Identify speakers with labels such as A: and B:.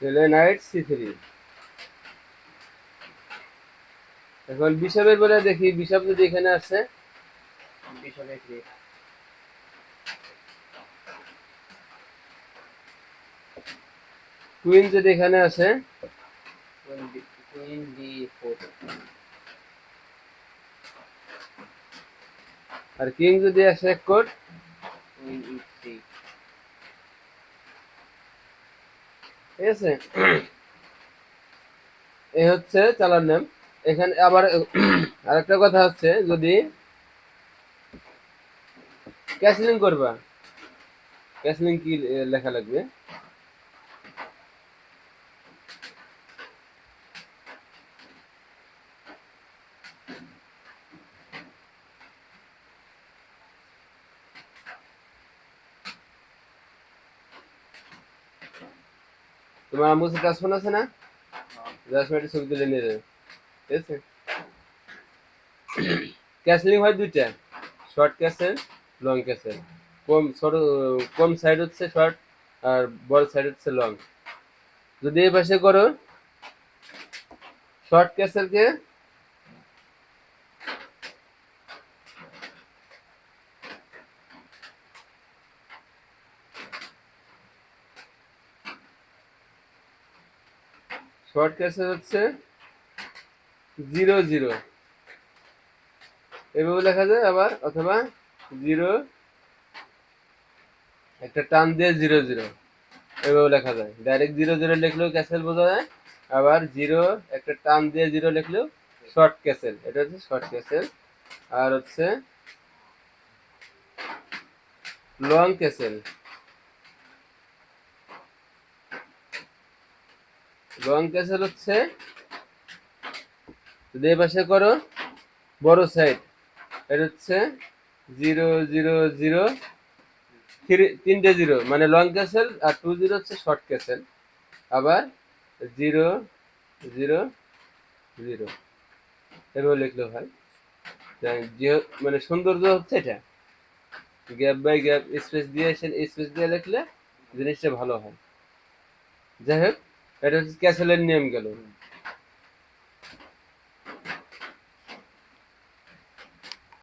A: Selenite C3। এখন বিশপের বলে দেখি, বিশপ যদি এখানে আছে,
B: বিশপ A3,
A: কুইন যদি এখানে আছে,
B: কুইন D4,
A: আর কিং যদি আসে এক কোট,
B: কুইন E3,
A: ঠিক আছে। এই হচ্ছে চালার নাম। এখানে আবার আরেকটা কথা হচ্ছে, যদি ক্যাসলিং করবা, ক্যাসলিং কি লেখা লাগবে? তোমার আম্মুর টাচ ফোন আছে না? জাস্ট একটা ছবি তুলে নিয়ে যাবে, ঠিক আছে। ক্যাসলিং হয় দুইটা, শর্ট ক্যাসেল, লং ক্যাসেল। কম ছোট, কম সাইড হচ্ছে শর্ট, আর বড় সাইড হচ্ছে লং। যদি এই পাশে করো শর্ট ক্যাসেলকে, শর্ট ক্যাসেল হচ্ছে 0 0, এভাবে লেখা যায়। আবার অথবা 0 একটা টান দিয়ে 0 0, এভাবে লেখা যায়। ডাইরেক্ট 0 0 লিখলেও ক্যাসেল বোঝা যায়, আবার 0 একটা টান দিয়ে 0 লিখলেও শর্ট ক্যাসেল। এটা হচ্ছে শর্ট ক্যাসেল। আর হচ্ছে লং ক্যাসেল। লং ক্যাসেল হচ্ছে যদি এই পাশে করো বড় সাইড, এটা হচ্ছে 0 0 0, তিনটে 0 মানে লং ক্যাসেল, আর 2 0 হচ্ছে শর্ট ক্যাসেল। আবার 0 0 0, এভাবে লিখলেও হয়। যে মানে সৌন্দর্য হচ্ছে এটা, গ্যাপ বাই গ্যাপ স্পেস দিয়ে স্পেস দিয়ে লিখলে জিনিসটা ভালো হয়। যাই হোক, এটা হচ্ছে ক্যাসেলের নিয়ম গেল।